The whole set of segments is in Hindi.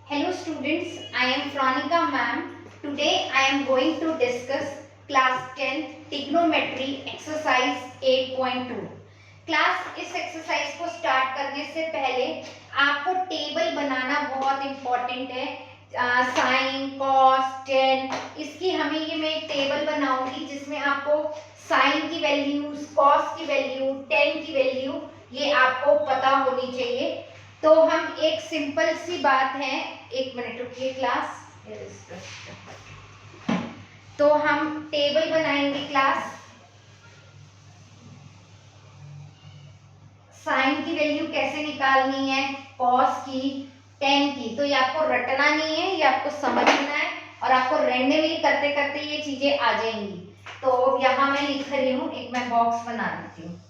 Hello students, I am Franika ma'am. Today I am going to discuss class 10 trigonometry exercise 8.2. Class इस एक्सरसाइज को स्टार्ट करने से पहले आपको टेबल बनाना बहुत इंपॉर्टेंट है। साइन, कॉस, टेन, इसकी मैं एक टेबल बनाऊंगी जिसमें आपको साइन की वैल्यूज, कॉस की वैल्यू, टेन की वैल्यू ये आपको पता होनी चाहिए। तो हम एक सिंपल सी बात है, एक मिनट रुकिए क्लास। तो हम टेबल बनाएंगे क्लास। साइन की वैल्यू कैसे निकालनी है, कॉस की, टेन की, तो ये आपको रटना नहीं है, ये आपको समझना है और आपको रैंडमली करते करते ये चीजें आ जाएंगी। तो यहाँ मैं लिख रही हूँ, एक मैं बॉक्स बना देती हूँ।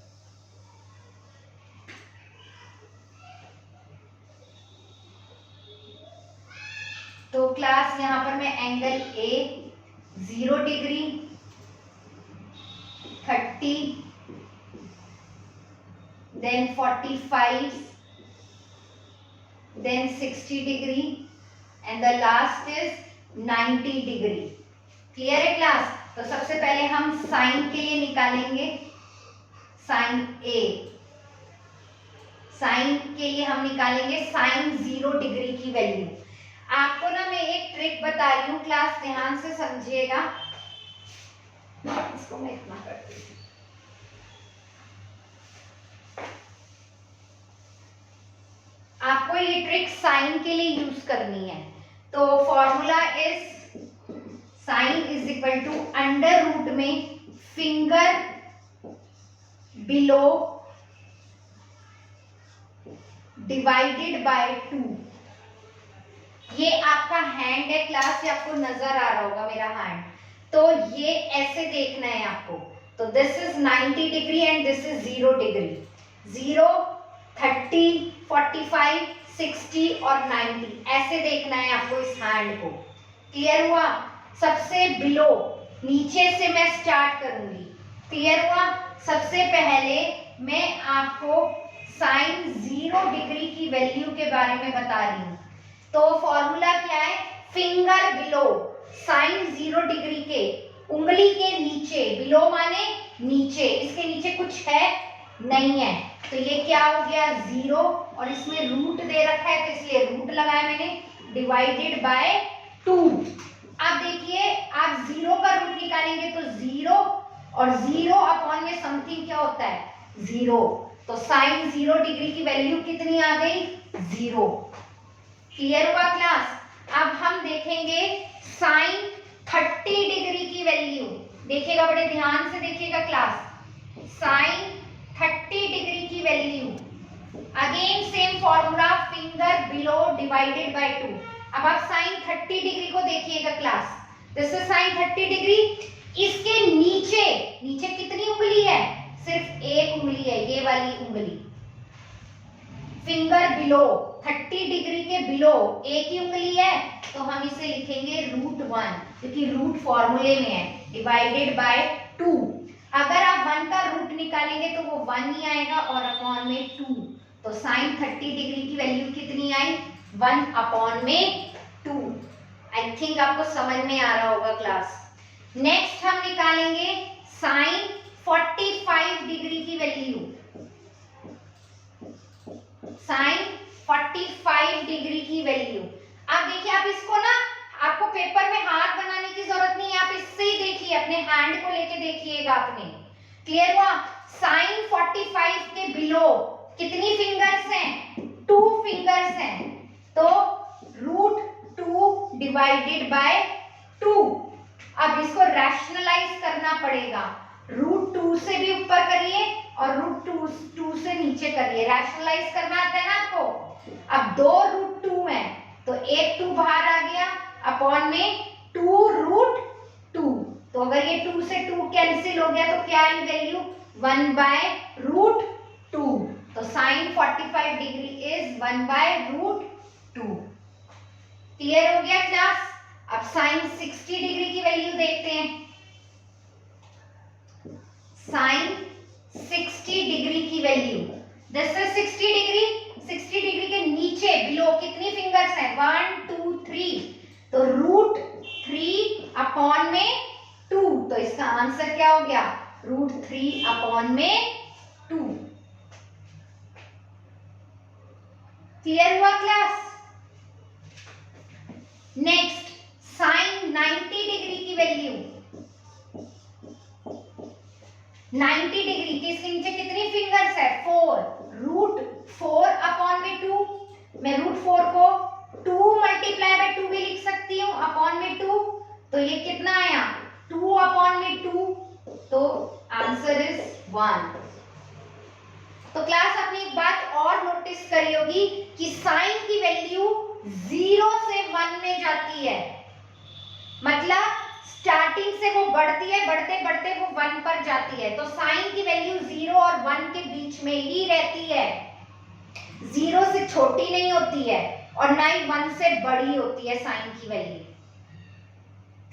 तो क्लास यहाँ पर मैं angle A 0 degree, 30, then 45, then 60 degree and the last is 90 degree। Clear है क्लास? तो सबसे पहले हम साइन के लिए निकालेंगे साइन ए। साइन के लिए हम निकालेंगे साइन 0 डिग्री की वैल्यू। आपको ना मैं एक ट्रिक बता रही हूँ क्लास, ध्यान से समझिएगा। इसको मैं इतना करती हूँ। आपको ये ट्रिक साइन के लिए यूज करनी है। तो formula is sine is equal to under root में फिंगर बिलो डिवाइडेड बाय 2। ये आपका हैंड है क्लास, ये आपको नजर आ रहा होगा मेरा हैंड। तो ये ऐसे देखना है आपको। तो this is 90 degree and this is 0 degree. 0, 30, 45, 60 और 90 ऐसे देखना है आपको इस हैंड को। क्लियर हुआ? सबसे बिलो, नीचे से मैं स्टार्ट करूंगी। क्लियर हुआ? सबसे पहले मैं आपको साइन 0 डिग्री की वैल्यू के बारे में बता रही हूँ। तो फॉर्मूला क्या है? फिंगर बिलो, साइन 0 डिग्री के उंगली के नीचे, बिलो माने नीचे, इसके नीचे कुछ है नहीं है, तो ये क्या हो गया 0 और इसमें रूट दे रखा है तो इसलिए रूट लगाया मैंने, डिवाइडेड बाय 2। अब देखिए आप 0 का रूट निकालेंगे तो 0 और 0 अपॉन में समथिंग क्या होता है 0। तो साइन 0 डिग्री की वैल्यू कितनी आ गई 0। क्लियर हुआ क्लास? अब हम देखेंगे साइन 30 डिग्री की वैल्यू। देखिएगा, बड़े ध्यान से देखिएगा क्लास। साइन 30 डिग्री की value, again same formula, finger below divided by 2। अब आप साइन 30 डिग्री को देखिएगा class. This is sine 30 degree. इसके नीचे, नीचे कितनी उंगली है? सिर्फ एक उंगली है, ये वाली उंगली। फिंगर बिलो 30 डिग्री के बिलो एक ही उंगली है, तो हम इसे लिखेंगे √1, क्योंकि रूट फॉर्मूले में है, डिवाइडेड बाय 2। अगर आप 1 का रूट निकालेंगे तो वो 1 ही आएगा और अपॉन में 2। तो साइन 30 डिग्री की वैल्यू कितनी आई 1 अपॉन में 2। आई थिंक आपको समझ में आ रहा होगा क्लास। नेक्स्ट हम निकालेंगे साइन 45 डिग्री की वैल्यू। साइन 45 डिग्री की वैल्यू। अब देखिए, आप इसको ना, आपको पेपर में हाथ बनाने की जरूरत नहीं है, आप इससे ही देखिए, अपने हैंड को लेके देखिएगा अपने। क्लियर हुआ? साइन 45 के बिलो कितनी फिंगर्स हैं? 2 फिंगर्स हैं, तो √2 डिवाइडेड बाय 2। अब इसको रैशनलाइज करना पड़ेगा, √2 से भी ऊपर करिए और √2 से नीचे करिए। रैशनलाइज करना आता है ना आपको? अब 2 √2 है तो एक 2 बाहर आ गया, अपॉन में 2 √2। तो अगर ये 2 से 2 कैंसिल हो गया तो क्या आई वैल्यू 1/√2। तो साइन 45 डिग्री इज 1/√2। क्लियर हो गया क्लास? अब साइन 60 डिग्री की वैल्यू देखते हैं। साइन 60 डिग्री की value, this is 60 degree. 60 degree के नीचे बिलो कितनी फिंगर्स हैं? 1, √3/2। क्लियर हुआ क्लास? नेक्स्ट साइन 90 डिग्री की वैल्यू, 90 डिग्री के इसके नीचे कितनी फिंगर्स है? 4, √4/2। मैं √4 को 2 × 2 भी लिख सकती हूँ अपॉन में 2, तो ये कितना आया? 2/2। तो आंसर इज 1। तो क्लास आपने एक बात और नोटिस करी होगी कि साइन की वैल्यू 0 से 1 में जाती है, मतलब स्टार्टिंग से वो बढ़ती है, बढ़ते बढ़ते वो 1 पर जाती है। तो साइन की वैल्यू 0 और 1 के बीच में ही रहती है, 0 से छोटी नहीं होती है और ना ही 1 से बड़ी होती है साइन की वैल्यू।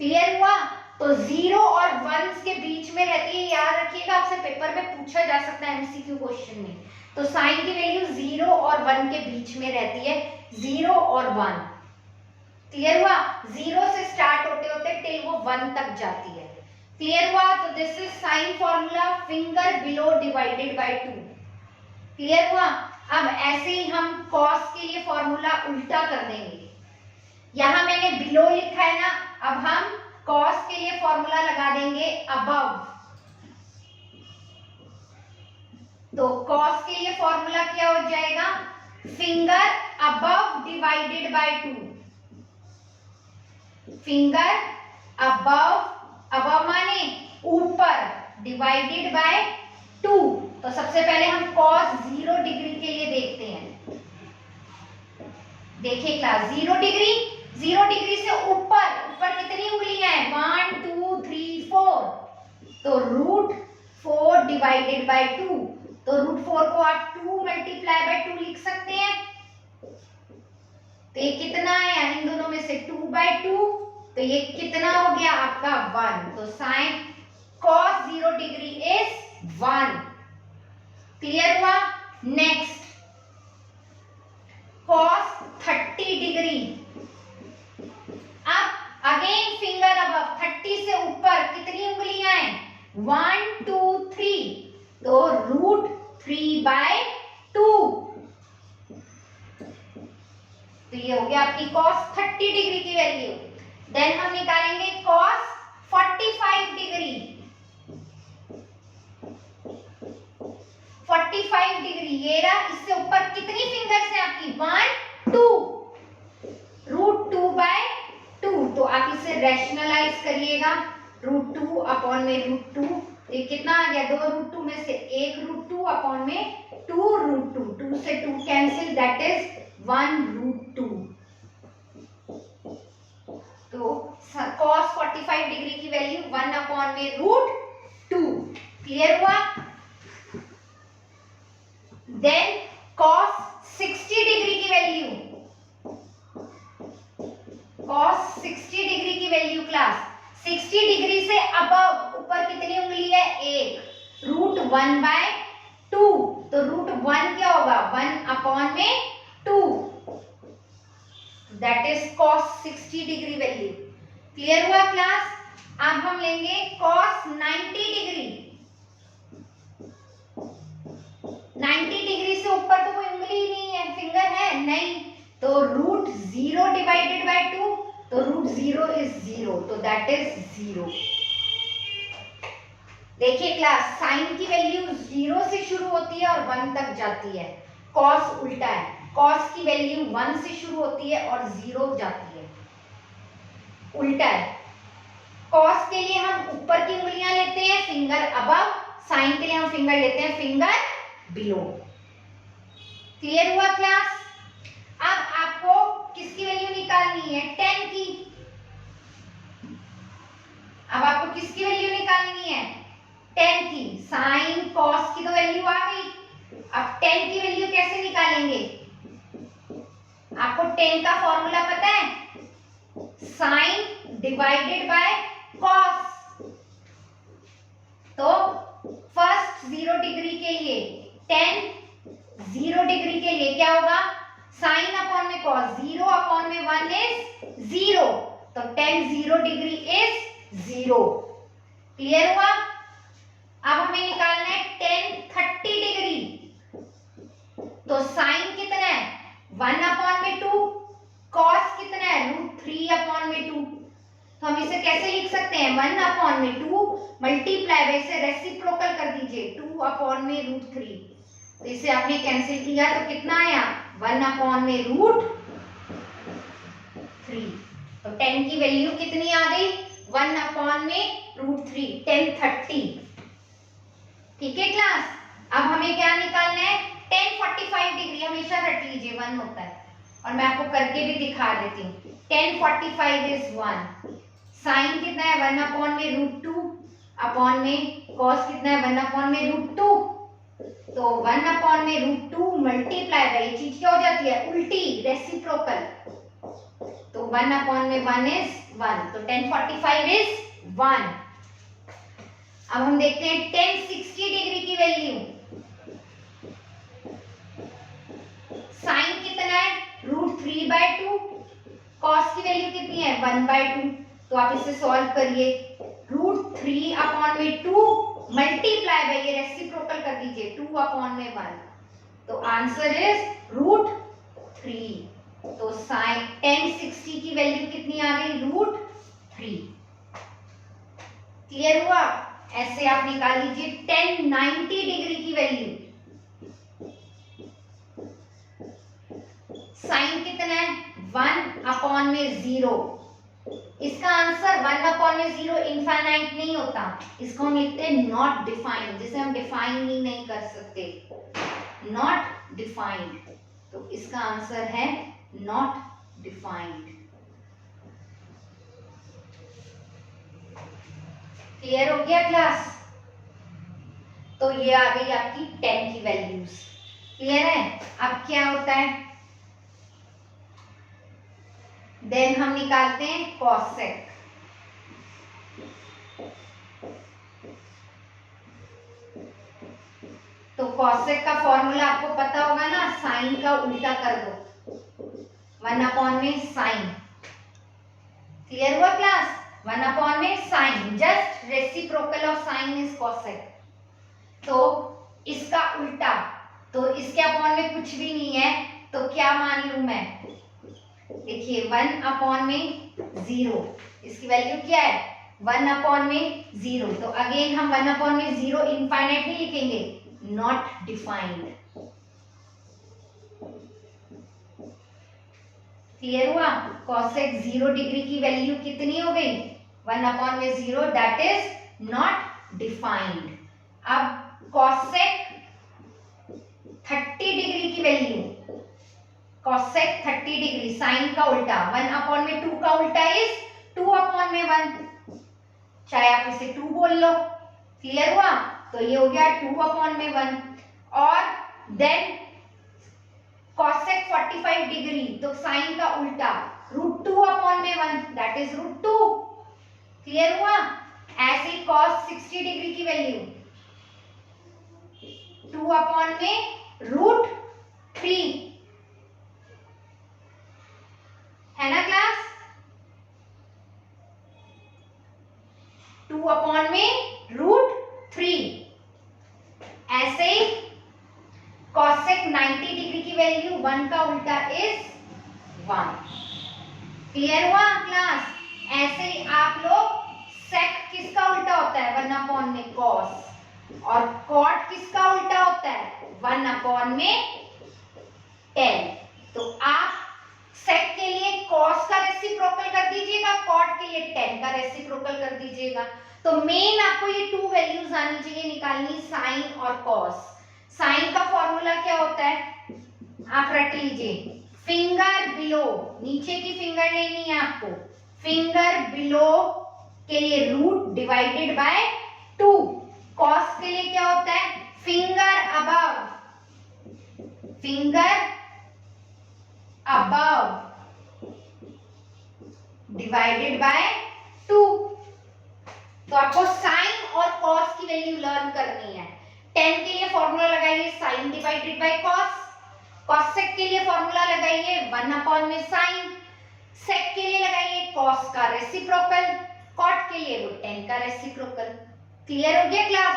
क्लियर हुआ? तो 0 और 1 के बीच में रहती है, याद रखिएगा, आपसे पेपर में पूछा जा सकता है एमसीक्यू क्वेश्चन में। तो साइन की वैल्यू 0 और 1 के बीच में रहती है, 0 और 1। क्लियर हुआ? 0 से स्टार्ट होते होते टिल वो 1 तक जाती है। क्लियर हुआ? तो this is sine formula finger below divided by 2। Clear हुआ? अब ऐसे ही हम कॉस के लिए फॉर्मूला उल्टा कर देंगे। यहां मैंने बिलो लिखा है ना, अब हम कॉस के लिए फॉर्मूला लगा देंगे अबव। तो कॉस के लिए फॉर्मूला क्या हो जाएगा? Finger above divided by 2। Finger above, above माने ऊपर, डिवाइडेड बाय 2। तो सबसे पहले हम cos 0 डिग्री के लिए देखते हैं। देखिए क्लास, 0 डिग्री, 0 डिग्री से ऊपर, ऊपर कितनी उंगलियां हैं? 1 2 3 4। तो √4 डिवाइडेड बाय 2। तो √4 को आप 2 × 2 लिख सकते हैं। तो ये कितना आया इन दोनों में से? 2/2। तो ये कितना हो गया आपका? 1। तो sine cos 0 degree is 1। Clear हुआ? Next cos 30 degree. अब अगेन फिंगर अबव, 30 से ऊपर कितनी उंगलियां हैं? 1 2 3। तो √3/2। तो ये हो गया आपकी cos 30 डिग्री की वैल्यू। देन हम निकालेंगे cos 45 डिग्री। 45 डिग्री ये रहा, इससे ऊपर कितनी फिंगर्स है आपकी? 1 2, √2/2। तो आप इसे रैशनलाइज करिएगा, √2/√2। ये कितना आ गया? 2 √2 में से 1 √2 अपॉन में 2 √2। 2 से 2 कैंसिल, दैट इज 1 √2। तो cos 45 डिग्री की वैल्यू 1 अपॉन में √2। क्लियर हुआ? देन cos 60 डिग्री की वैल्यू, cos 60 डिग्री की वैल्यू क्लास, 60 डिग्री से अबव, ऊपर कितनी उंगली है? 1, √1/2। तो √1 क्या होगा? 1 अपॉन में 2। That is cos 60 degree value. Clear हुआ क्लास? अब हम लेंगे cos 90 डिग्री। 90 डिग्री से ऊपर तो कोई उंगली ही नहीं है, फिंगर है नहीं। तो √0 डिवाइडेड बाय 2। तो √0 इज 0। तो दैट इज 0। देखिए क्लास, साइन की वैल्यू 0 से शुरू होती है और 1 तक जाती है। cos उल्टा है, cos की वैल्यू 1 से शुरू होती है और 0 जाती है, उल्टा है। cos के लिए हम ऊपर की उंगलियां लेते हैं, फिंगर अबव। साइन के लिए हम फिंगर लेते हैं, फिंगर बिलो। क्लियर हुआ क्लास? अब आपको किसकी वैल्यू निकालनी है? 10 की। अब आपको किसकी वैल्यू निकालनी है? 10 की। साइन कॉस की तो वैल्यू आ गई, अब 10 की वैल्यू कैसे निकालेंगे? आपको 10 का फॉर्मूला पता है? Sine divided by cos. तो फर्स्ट 0 डिग्री के लिए 10, 0 डिग्री के लिए क्या होगा? साइन अपॉन में कॉस, 0 अपॉन में 1 इज 0। तो 10 0 डिग्री इज 0। क्लियर हुआ? अब हमें निकालना है tan 30 डिग्री। तो साइन कितना है 1/2, कॉस कितना है √3/2। तो हम इसे कैसे लिख सकते हैं 1/2 मल्टीप्लाई बाय, इसे रेसिप्रोकल कर दीजिए 2/√3। तो इसे आपने कैंसिल किया तो कितना आया 1/√3। तो 10 की वैल्यू कितनी आ गई 1/√3, tan 30। ठीक है क्लास। अब हमें क्या निकालना है tan 45 डिग्री, हमेशा रट लीजिए 1 होता है, और मैं आपको करके भी दिखा देती हूँ। tan 45 is 1। साइन कितना है 1/√2 अपॉन में कॉस कितना है 1/√2। तो 1/√2 मल्टीप्लाई बाय, ये चीज क्या हो जाती है उल्टी, रेसिप्रोकल। तो 1/1 इज 1। तो tan 45 इज 1। अब हम देखते हैं tan 60 डिग्री की वैल्यू। साइन कितना है √3/2, कॉस की वैल्यू कितनी है 1/2। तो आप इसे सॉल्व करिए, √3/2 मल्टीप्लाई बाय, ये रेसिप्रोकल कर दीजिए 2/1। तो आंसर इज √3। तो साइन tan 60 की वैल्यू कितनी आ गई √3। क्लियर हुआ। ऐसे आप निकाल लीजिए tan 90 डिग्री की वैल्यू। साइन कितना है 1/0। इसका आंसर 1/0 इनफाइनाइट नहीं होता, इसको हम लिखते हैं नॉट डिफाइंड, जिसे हम डिफाइन ही नहीं कर सकते, नॉट डिफाइंड। तो इसका आंसर है नॉट डिफाइंड। क्लियर हो गया क्लास। तो ये आ गई आपकी 10 की वैल्यूज। क्लियर है। अब क्या होता है, देन हम निकालते हैं कॉसेक। तो कॉसेक का फॉर्मूला आपको पता होगा ना, साइन का उल्टा कर दो 1/sin। क्लियर हुआ class. 1/sin, just reciprocal of sine is cosec. तो इसका उल्टा, तो इसके अपॉन में कुछ भी नहीं है, तो क्या मान लूं मैं, देखिए 1/0, इसकी वैल्यू क्या है 1/0। तो अगेन हम 1/0 इनफाइनाइट नहीं लिखेंगे, नॉट डिफाइंड। क्लियर हुआ। कॉसेक 0 डिग्री की वैल्यू कितनी हो गई 1/0, दैट इज नॉट डिफाइंड। अब कॉसेक 30 डिग्री की वैल्यू, कॉसेक 30 डिग्री, साइन का उल्टा 1/2 का उल्टा इज 2/1, चाहे आप इसे 2 बोल लो। क्लियर हुआ। तो ये हो गया 2/1। और देन कॉसेक 45 डिग्री, तो साइन का उल्टा √2/1, दैट इज √2। क्लियर हुआ। ऐसे कॉस 60 डिग्री की वैल्यू 2/√3 है ना क्लास, 2/√3। ऐसे कॉसेक 90 डिग्री की वैल्यू 1 का उल्टा इज 1। क्लियर हुआ क्लास। ऐसे ही आप लोग सेक किसका उल्टा होता है 1/में कॉस, और कॉट किसका उल्टा होता है 1/10। तो आप सेक के लिए कॉस का रेसिप्रोकल कर दीजिएगा, कॉट के लिए 10 का रेसिप्रोकल कर दीजिएगा। तो मेन आपको ये 2 वैल्यूज आनी चाहिए निकालनी, साइन और कॉस। साइन का फॉर्मूला क्या होता है आप रट लीजिए, फिंगर बिलो, नीचे की फिंगर लेनी है आपको, फिंगर बिलो के लिए रूट डिवाइडेड बाय 2। कॉस के लिए क्या होता है finger above, finger above divided by 2। तो आपको साइन और कॉस की वैल्यू लर्न करनी है। 10 के लिए फॉर्मूला लगाइए sine divided by cos, cosec के लिए फॉर्मूला लगाइए 1/sin, सेक के लिए लगाइए कॉस का रेसिप्रोकल, कॉट के लिए वो 10 का रेसिप्रोकल। क्लियर हो गया क्लास।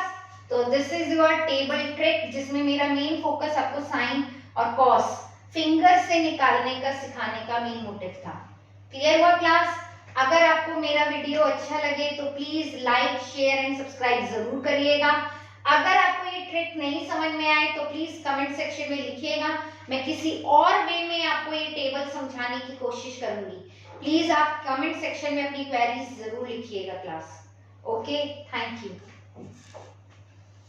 तो this is your table trick, जिसमें मेरा मेन फोकस आपको साइन और कॉस फिंगर से निकालने का सिखाने का मेन मोटिव था। क्लियर हुआ क्लास? अगर आपको मेरा वीडियो अच्छा लगे तो please like, share and subscribe जरूर करिएगा। अगर आपको ये ट्रिक नहीं समझ में आए तो प्लीज कमेंट सेक्शन में लिखिएगा, मैं किसी और वे में आपको ये टेबल समझाने की कोशिश करूंगी। प्लीज आप कमेंट सेक्शन में अपनी क्वेरीज जरूर लिखिएगा क्लास। Okay, thank you.